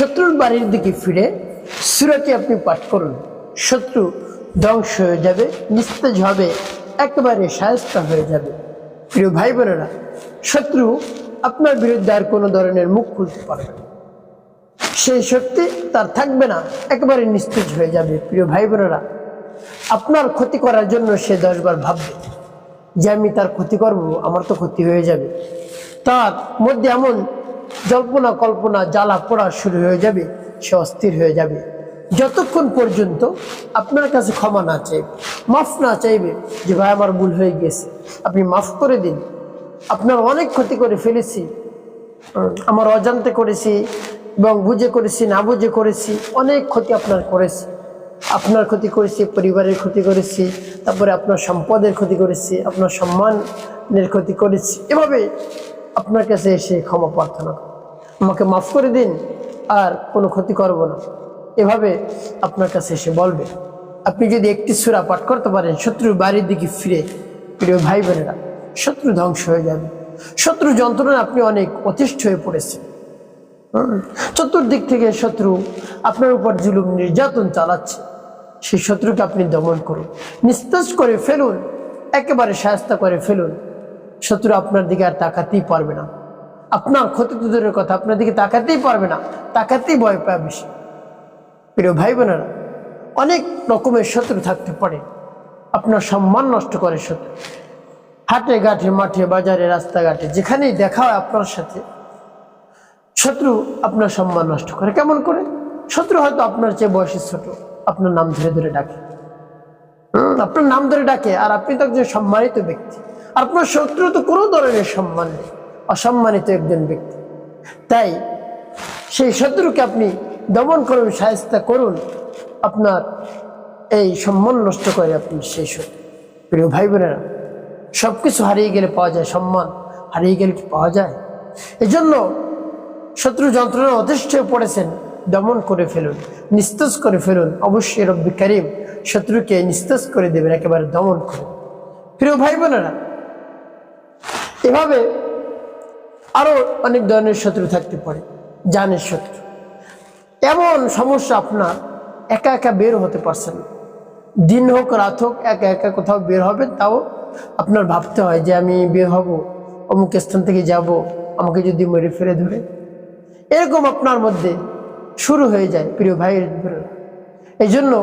শত্রুর বাড়ির দিকে ফিরে সূরাটি আপনি পাঠ করুন। শত্রু ধ্বংস হয়ে যাবে, নিস্তেজ হবে, একেবারে শায়েস্তা হয়ে যাবে। প্রিয় ভাই বোনেরা, শত্রু আপনার বিরুদ্ধে আর কোনো ধরনের মুখ খুলতে পারবে না, সেই শক্তি তার থাকবে না, একেবারে নিস্তেজ হয়ে যাবে। প্রিয় ভাই বোনেরা, আপনার ক্ষতি করার জন্য সে 10 বার ভাববে যে আমি তার ক্ষতি করব, আমার তো ক্ষতি হয়ে যাবে। তার মধ্যে এমন জল্পনা কল্পনা জ্বালা পোড়া শুরু হয়ে যাবে, সে অস্থির হয়ে যাবে যতক্ষণ পর্যন্ত আপনার কাছে ক্ষমা না চাইবে, মাফ না চাইবে যে ভাই আমার ভুল হয়ে গেছে, আপনি মাফ করে দিন, আপনার অনেক ক্ষতি করে ফেলেছি, আমার অজান্তে করেছি এবং বুঝে করেছি, না বুঝে করেছি, অনেক ক্ষতি আপনার করেছি, আপনার ক্ষতি করেছি, পরিবারের ক্ষতি করেছি, তারপরে আপনার সম্পদের ক্ষতি করেছি, আপনার সম্মানের ক্ষতি করেছি। এভাবে আপনার কাছে এসে ক্ষমা প্রার্থনা করে, আমাকে মাফ করে দিন, আর কোনো ক্ষতি করব না, এভাবে আপনার কাছে এসে বলবে। আপনি যদি একটি সূরা পাঠ করতে পারেন শত্রুর বাড়ির দিকে ফিরে, প্রিয় ভাই বোনেরা, শত্রু ধ্বংস হয়ে যাবে। শত্রু যন্ত্রণায় আপনি অনেক অতিষ্ঠ হয়ে পড়েছেন, চতুর্দিক থেকে শত্রু আপনার উপর জুলুম নির্যাতন চালাচ্ছে, সেই শত্রুকে আপনি দমন করুন, নিস্তেজ করে ফেলুন, একেবারে শায়েস্তা করে ফেলুন। শত্রু আপনার দিকে আর তাকাতেই পারবে না, আপনার ক্ষতি তো দূরের কথা, আপনার দিকে তাকাতেই পারবে না, তাকাতেই ভয় পায় বেশি। প্রিয় ভাই বোনেরা, অনেক রকমের শত্রু থাকতে পারে, আপনার সম্মান নষ্ট করে শত্রু। হাটে ঘাটে, মাঠে বাজারে, রাস্তাঘাটে, যেখানেই দেখা হয় আপনার সাথে শত্রু আপনার সম্মান নষ্ট করে। কেমন করে? শত্রু হয়তো আপনার চেয়ে বয়সে ছোট, আপনার নাম ধরে ধরে ডাকে, আপনার নাম ধরে ডাকে, আর আপনি তো একজন সম্মানিত ব্যক্তি, আর আপনার শত্রু তো কোনো ধরনের সম্মান নেই, অসম্মানিত একজন ব্যক্তি। তাই সেই শত্রুকে আপনি দমন করুন, শায়েস্তা করুন, আপনার এই সম্মান নষ্ট করে আপনি সেই শত্রু। প্রিয় ভাই বোনেরা, সবকিছু হারিয়ে গেলে পাওয়া যায়, সম্মান হারিয়ে গেলে কি পাওয়া যায়? এজন্য শত্রু যন্ত্রণা অতিষ্ঠ হয়ে পড়েছেন, দমন করে ফেলুন, নিস্তেজ করে ফেলুন। অবশ্যই রব্বি কারিম শত্রুকে নিস্তেজ করে দেবেন, একেবারে দমন করে। প্রিয় ভাই বোনেরা, এভাবে আরো অনেক ধরনের শত্রু থাকতে পারে। জানের শত্রু, এমন সমস্যা আপনার একা একা বের হতে পারছেন না, দিন হোক রাত হোক একা একা কোথাও বের হবেন, তাও আপনার ভাবতে হয় যে আমি বের হব, অমুক স্থান থেকে যাব, আমাকে যদি মেরে ফেলে ধরে, এরকম আপনার মধ্যে শুরু হয়ে যায়। প্রিয় ভাইয়ের, এই জন্য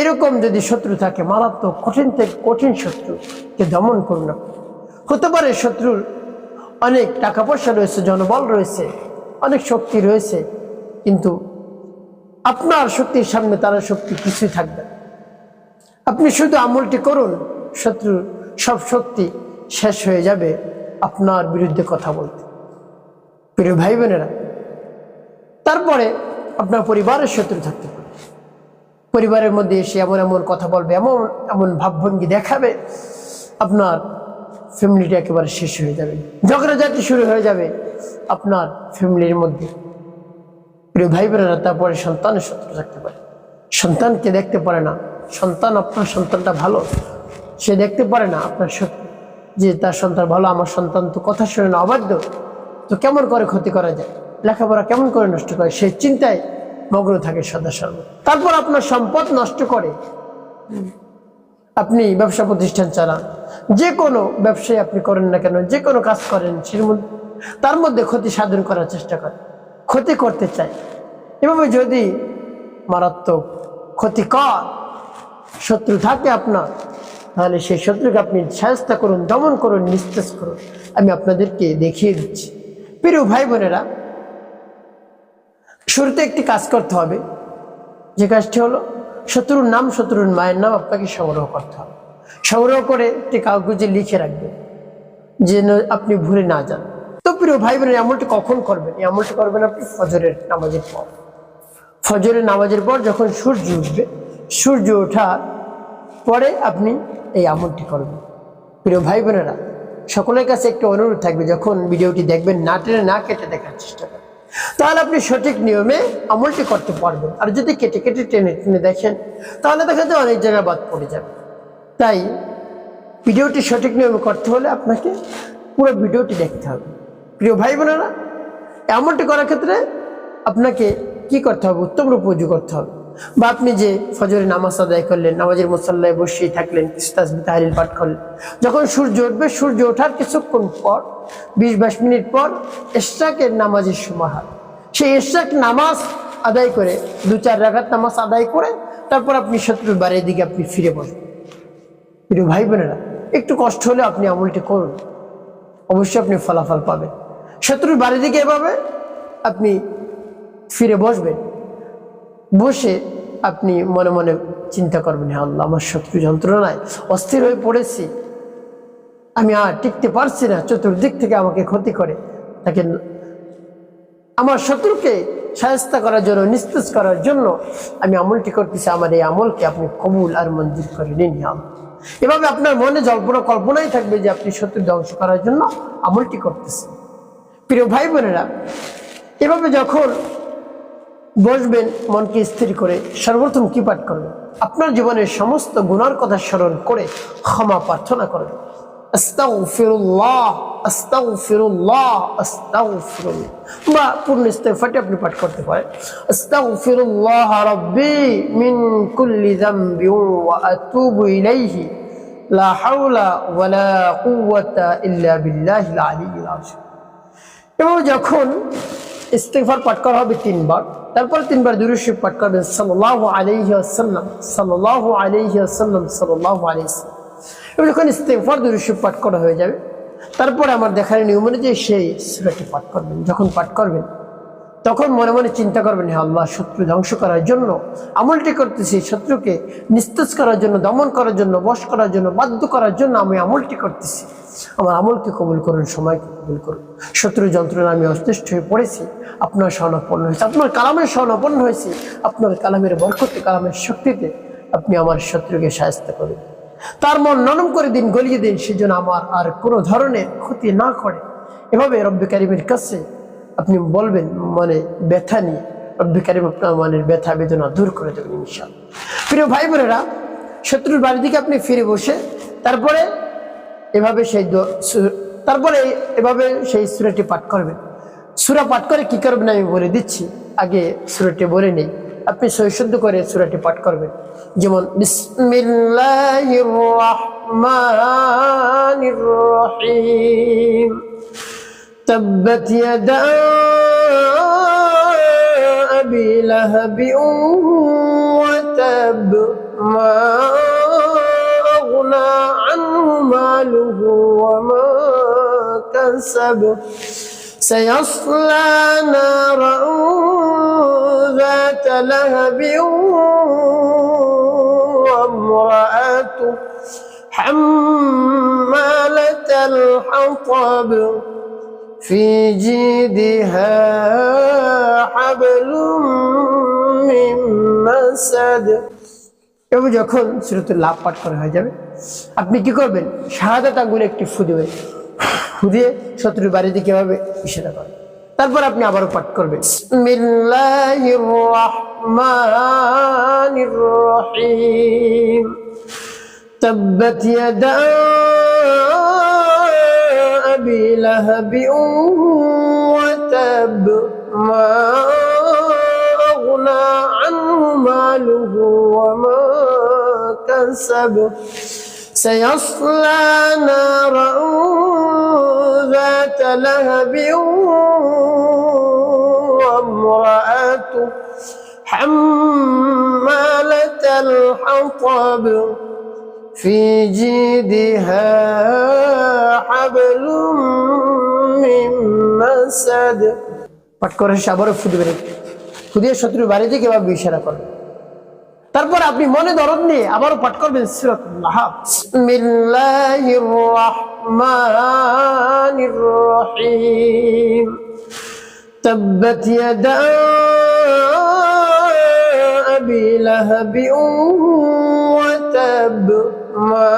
এরকম যদি শত্রু থাকে, মারাত্মক কঠিন থেকে কঠিন শত্রুকে দমন করুন। হতে পারে শত্রুর অনেক টাকা পয়সা রয়েছে, জনবল রয়েছে, অনেক শক্তি রয়েছে, কিন্তু আপনার শক্তির সামনে তার শক্তি কিছুই থাকবে না। আপনি শুধু আমলটি করুন, শত্রুর সব শক্তি শেষ হয়ে যাবে আপনার বিরুদ্ধে কথা বলতে। প্রিয় ভাই বোনেরা, তারপরে আপনার পরিবারের শত্রু থাকতে পারে, পরিবারের মধ্যে এসে এমন এমন কথা বলবে, এমন এমন ভাবভঙ্গি দেখাবে, আপনার ফ্যামিলিটা একেবারে শেষ হয়ে যাবে, ঝগড়াঝাটি শুরু হয়ে যাবে আপনার ফ্যামিলির মধ্যে। প্রিয় ভাই বোনেরা, তারপরে সন্তানের শত্রু থাকতে পারে, সন্তানকে দেখতে পারে না, সন্তান আপনার সন্তানটা ভালো, সে দেখতে পারে না আপনার শত্রু যে তার সন্তান ভালো, আমার সন্তান তো কথা শুনে না, অবাধ্য, তো কেমন করে ক্ষতি করা যায়, লেখাপড়া কেমন করে নষ্ট করে, সে চিন্তায় মগ্ন থাকে সদা সর্বদা। তারপর আপনার সম্পদ নষ্ট করে। আপনি ব্যবসা প্রতিষ্ঠান চালান, যে কোনো ব্যবসায় আপনি করেন না কেন, যে কোনো কাজ করেন, তার মধ্যে ক্ষতি সাধন করার চেষ্টা করে, ক্ষতি করতে চায়। এভাবে যদি মারাত্মক ক্ষতিকর শত্রু থাকে আপনার, তাহলে সেই শত্রুকে আপনি শায়েস্তা করুন, দমন করুন, নিস্তেজ করুন। আমি আপনাদেরকে দেখিয়ে দিচ্ছি। প্রিয় ভাই বোনেরা, শুরুতে একটি কাজ করতে হবে, যে কাজটি হলো শত্রুর নাম, শত্রুর মায়ের নাম আপনাকে সংগ্রহ করতে হবে। সংগ্রহ করে একটি কাগজে লিখে রাখবেন, যেন আপনি ভুলে না যান। তো প্রিয় ভাই বোনেরা, আমলটি কখন করবেন? এই আমলটি করবেন আপনি ফজরের নামাজের পর। ফজরের নামাজের পর যখন সূর্য উঠবে, সূর্য ওঠার পরে আপনি এই আমলটি করবেন। প্রিয় ভাই বোনেরা, সকলের কাছে একটু অনুরোধ থাকবে, যখন ভিডিওটি দেখবেন না টেনে না কেটে দেখার চেষ্টা করবেন, তাহলে আপনি সঠিক নিয়মে আমলটি করতে পারবেন। আর যদি কেটে কেটে টেনে টেনে দেখেন, তাহলে দেখা যায় অনেক জায়গায় বাদ পড়ে যাবে। তাই ভিডিওটি সঠিক নিয়মে করতে হলে আপনাকে পুরো ভিডিওটি দেখতে হবে। প্রিয় ভাই বোনেরা, আমলটি করার ক্ষেত্রে আপনাকে কি করতে হবে? উত্তম রূপে ওযু করতে হবে। বা আপনি যে ফজরের নামাজ আদায় করলেন, নামাজের মুসাল্লায় বসেই থাকলেন, কিছু তাসবিহ তাহলিল পাঠ করলেন, যখন সূর্য উঠবে, সূর্য ওঠার কিছুক্ষণ পর 20-22 মিনিট পর ইশরাকের নামাজের সময় হয়। সেই ইশরাক নামাজ আদায় করে 2-4 রাকাত নামাজ আদায় করে তারপর আপনি শত্রুর বাড়ির দিকে আপনি ফিরে বসবেন। প্রিয় ভাই বোনেরা, একটু কষ্ট হলে আপনি আমলটি করুন, অবশ্যই আপনি ফলাফল পাবেন। শত্রুর বাড়ির দিকে এভাবে আপনি ফিরে বসবেন, বসে আপনি মনে মনে চিন্তা করবেন, হ্যাঁ আল্লাহ, আমার শত্রু যন্ত্রণায় অস্থির হয়ে পড়েছি, আমি আর টিকতে পারছি না, চতুর্দিক থেকে আমাকে ক্ষতি করে, তাকে আমার শত্রুকে শায়েস্তা করার জন্য, নিস্তেজ করার জন্য আমি আমলটি করতেছি। আমার এই আমলকে আপনি কবুল আর মঞ্জুর করে নিন হে আল্লাহ। এভাবে আপনার মনে জল্পনা কল্পনাই থাকবে যে আপনি শত্রু ধ্বংস করার জন্য আমলটি করতেছেন। প্রিয় ভাই বোনেরা, এভাবে যখন বসবেন মনকে স্থির করে, সর্বপ্রথম কি পাঠ করবেন? আপনার জীবনের সমস্ত গুনার কথা স্মরণ করে ক্ষমা প্রার্থনা করবেন। আস্তাগফিরুল্লাহ, আস্তাগফিরুল্লাহ, আস্তাগফিরুল্লাহ, বা পূর্ণ ইস্তেগফারটি আপনি পাঠ করতে পারেন। আস্তাগফিরুল্লাহ রাব্বি মিন কুল্লি যামবি ওয়া আতুবু ইলাইহি লা হাওলা ওয়ালা কুওয়াতা ইল্লা বিল্লাহিল আলিয়্যিল আযীম। এবং যখন ইস্তেগফার পাঠ করা হবে 3 বার, তারপর 3 বার দুরূদ শরীফ পাঠ করবেন, সাল্লাল্লাহু আলাইহি ওয়াসাল্লাম, সাল্লাল্লাহু আলাইহি ওয়াসাল্লাম, সাল্লাল্লাহু আলাইহি ওয়াসাল্লাম। এবং যখন ইস্তেগফার দুরূদ শরীফ পাঠ করা হয়ে যাবে, তারপরে আমার দেখার নিয়ম অনুযায়ী সেই সূরাটি পাঠ করবেন। যখন পাঠ করবেন তখন মনে মনে চিন্তা করবেন, হে আল্লাহ, শত্রু ধ্বংস করার জন্য আমলটি করতেছি, শত্রুকে নিস্তেজ করার জন্য, দমন করার জন্য, বশ করার জন্য, বাধ্য করার জন্য আমি আমলটি করতেছি। আমার আমলকে কবুল করুন, সময়কে কবুল করুন। শত্রু যন্ত্রণা আমি অতিষ্ঠ হয়ে পড়েছি, আপনার শরণাপন্ন হয়েছি, আপনার কালামের শরণাপন্ন হয়েছি। আপনার কালামের বরকতে, কালামের শক্তিতে আপনি আমার শত্রুকে শায়েস্তা করুন, তার মন নরম করে দিন, গলিয়ে দিন, সেজন্য আমার আর কোনো ধরনের ক্ষতি না করে। এভাবে রব্বে কারিমের কাছে আপনি বলবেন, মানে ব্যথা নিয়ে, রব্বে কারিম আপনার মনের ব্যথা বেদনা দূর করে দেবেন ইনশাআল্লাহ। প্রিয় ভাই বোনেরা, শত্রুর বাড়ির দিকে আপনি ফিরে বসে তারপরে এভাবে সেই সূরাটি পাঠ করবেন। সূরা পাঠ করে কি করবেন আমি বলে দিচ্ছি, আগে সূরাটি বলে নেই। আপনি সহিশুদ্ধ করে সূরাটি পাঠ করবেন, যেমন বিসমিল্লাহির রহমানির রহিম, তাব্বাত ইয়াদা আবি লাহাবি ওয়া তাব, মা আগনা আনহু মালুহু ওয়া মা কাসাব, سيصلى نارا ذات لهب وامرأته حمالة الحطب في جيدها حبل من مسد। এবং যখন সূরাতুল লাভ পাঠ করা হয়ে যাবে, আপনি কি করবেন? শাহাদাত আঙ্গুলে একটি ফু দিবেন, ফু দিয়ে শত্রুর বাড়ি দিকে এভাবে ইশারা করেন। তারপর আপনি আবারও পাঠ করবেন, বিসমিল্লাহির রহমানির রহিম, তাব্বাত ইয়াদা আবি লাহাবি ওয়া তাব, মা আগনা আনহু মালুহু ওয়া মা কাসাব, سيصلى نارا ذات لهب وامرأته حمالة الحطب في جيدها حبل من مسد। পাঠ করে আবারও ফু দিবেন, ফু দিয়ে শত্রুর বাড়ি থেকে এভাবে ইশারা করবেন। তারপর আপনি মনে দরদ নিয়ে আবারও পাঠ করবেন সূরাতুল লাহাব, বিসমিল্লাহির রহমানির রহিম, তাব্বাত ইয়াদা আবি লাহাবি ওয়া তাব, মা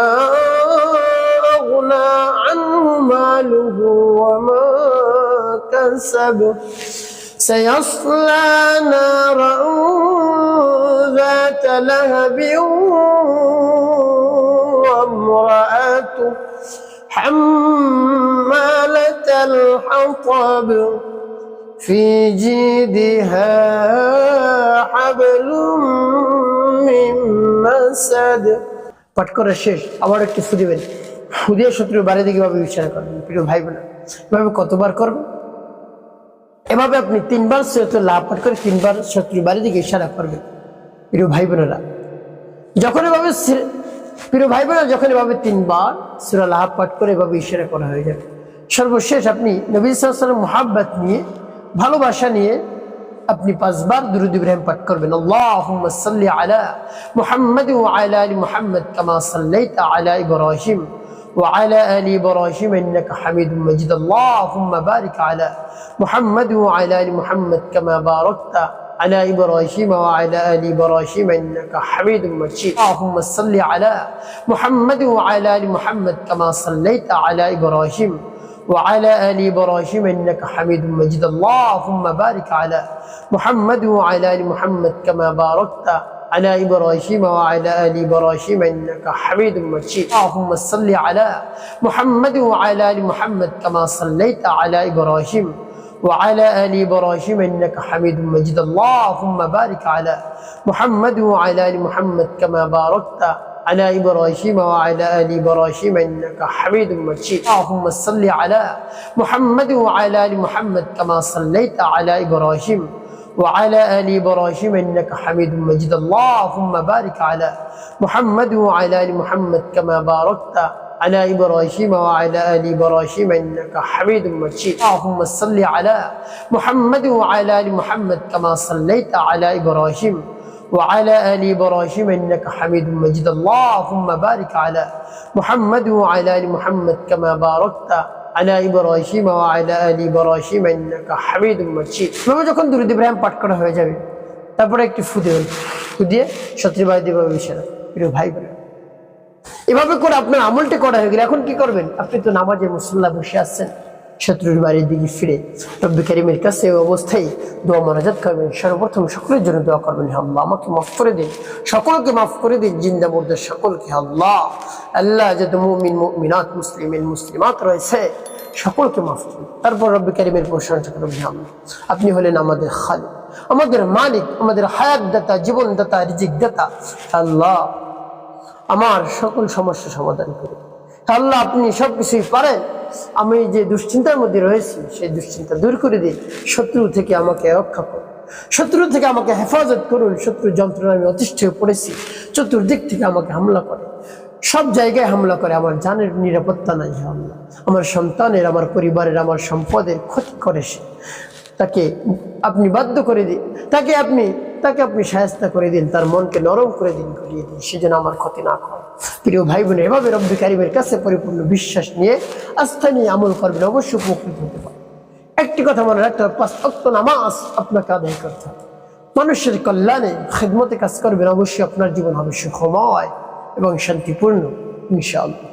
আগনা আনহু মালুহু ওয়া মা কাসাব, سيصلى نارا ذات لهب وامرأته حمالة الحطب في جيدها حبل من مسد। পাঠ করা শেষ, আবার একটু ফু দিবেন। ফু দিয়ে শত্রুর বাড়ি দিকে এভাবে ইশারা করবেন। প্রিয় ভাই বোনা, এভাবে কতবার করবেন? এভাবে আপনি 3 বার সূরাতুল লাহ পাঠ করে 3 বার শত্রুর বাড়ি দিকে ইশারা করবেন। প্রিয় ভাই বোনেরা, যখন এভাবে 3 বার সূরা লাহ পাঠ করে এভাবে ইশারা করা হয়ে যাবে, সর্বশেষ আপনি নবী সাল্লাল্লাহু আলাইহি ওয়াসাল্লাম মুহাব্বত নিয়ে, ভালোবাসা নিয়ে আপনি 5 বার দুরূদ ইব্রাহিম পাঠ করবেন। আল্লাহুম্মা সাল্লি আলা মুহাম্মাদ ওয়া আলা আলি মুহাম্মাদ কামা সাল্লাইতা আলা ইব্রাহিম ওয়া আলা আলি ইব্রাহিম ইন্নাকা হামিদুম মাজিদ। আল্লাহুম্মা বারিক আলা মুহাম্মাদ ওয়া আলা আলি মুহাম্মাদ কামা বারাকতা على إبراهيم وعلى آل إبراهيم إنك حميد مجيد. اللهم صل على محمد وعلى آل محمد كما صليت على إبراهيم وعلى آل إبراهيم إنك حميد مجيد. اللهم بارك على محمد وعلى آل محمد كما باركت على إبراهيم وعلى آل إبراهيم إنك حميد مجيد. اللهم صل على محمد وعلى آل محمد كما صليت على إبراهيم وعلى آل إبراهيم إنك حميد مجيد. اللهم بارك على محمد وعلى آل محمد كما باركت على إبراهيم وعلى آل إبراهيم إنك حميد مجيد. اللهم صل على محمد وعلى آل محمد كما صليت على إبراهيم وعلى آل إبراهيم إنك حميد مجيد. اللهم بارك على محمد وعلى آل محمد كما باركت على إبراهيم وعلى آل إبراهيم إنك حميد مجيد. اللهم صل على محمد وعلى آل محمد كما صليت على إبراهيم وعلى آل إبراهيم إنك حميد مجيد. اللهم بارك على محمد وعلى آل محمد كما باركت على إبراهيم وعلى آل إبراهيم إنك حميد مجيد. যখন দুরূদ ইব্রাহিম পাঠ করা হয়ে যাবে, তারপরে একটু ফু দিবেন। ফু দিয়ে শত্রুর বাড়ি দিবে ইশারা। প্রিয় ভাই বোনেরা, এভাবে করে আপনার আমলটি করা হয়ে গেলে এখন কি করবেন? আপনি তো নামাজে মুসল্লা বসে আছেন, শত্রুর বাড়ির দিকে ফিরে রব্বি কারীমের কাছে ওই অবস্থায় দোয়া মোনাজাত করবেন। সর্বপ্রথম সকলের জন্য দোয়া করবেন, হে আল্লাহ আমাকে মাফ করে দিন, সকলকে মাফ করে দিন, জিন্দা মুর্দা সকলকে। আল্লাহ আল্লাহ যত মুমিন মুমিনাত মুসলিমিন মুসলিমাত রয়েছে সকলকে মাফ করুন। তারপর রব্বি কারীমের প্রশংসা করবেন, হে আল্লাহ আপনি হলেন আমাদের খালিক, আমাদের মালিক, আমাদের হায়াত দাতা, জীবন দাতা, রিজিক দাতা। আল্লাহ আমার সকল সমস্যা সমাধান করুন। আল্লাহ আপনি সবকিছুই পারেন। আমি যে দুশ্চিন্তার মধ্যে রয়েছি সেই দুশ্চিন্তা দূর করে দিন। শত্রু থেকে আমাকে রক্ষা করুন, শত্রু থেকে আমাকে হেফাজত করুন। শত্রু যন্ত্রণা আমি অতিষ্ঠ হয়ে পড়েছি, চতুর্দিক থেকে আমাকে হামলা করে, সব জায়গায় হামলা করে। আমার জানের নিরাপত্তা নাই। হে আল্লাহ আমার সন্তানের, আমার পরিবারের, আমার সম্পদের ক্ষতি করে সে, তাকে আপনি বাধ্য করে দিন, তাকে আপনি শায়েস্তা করে দিন, তার মনকে নরম করে দিন, ঘুরিয়ে দিন, সে যেন আমার ক্ষতি না করে। প্রিয় ভাই বোন, এভাবে রব্বি কারীমের কাছে পরিপূর্ণ বিশ্বাস নিয়ে, আস্থা নিয়ে আমল করবেন, অবশ্যই উপকৃত হতে পারে। একটি কথা মনে রাখতে হবে, 5 ওয়াক্ত নামাজ আপনাকে আদায় করতে হবে। মানুষের কল্যাণে খিদমতে কাজ করবেন, অবশ্যই আপনার জীবন হবে সুখময় এবং শান্তিপূর্ণ ইনশাআল্লাহ।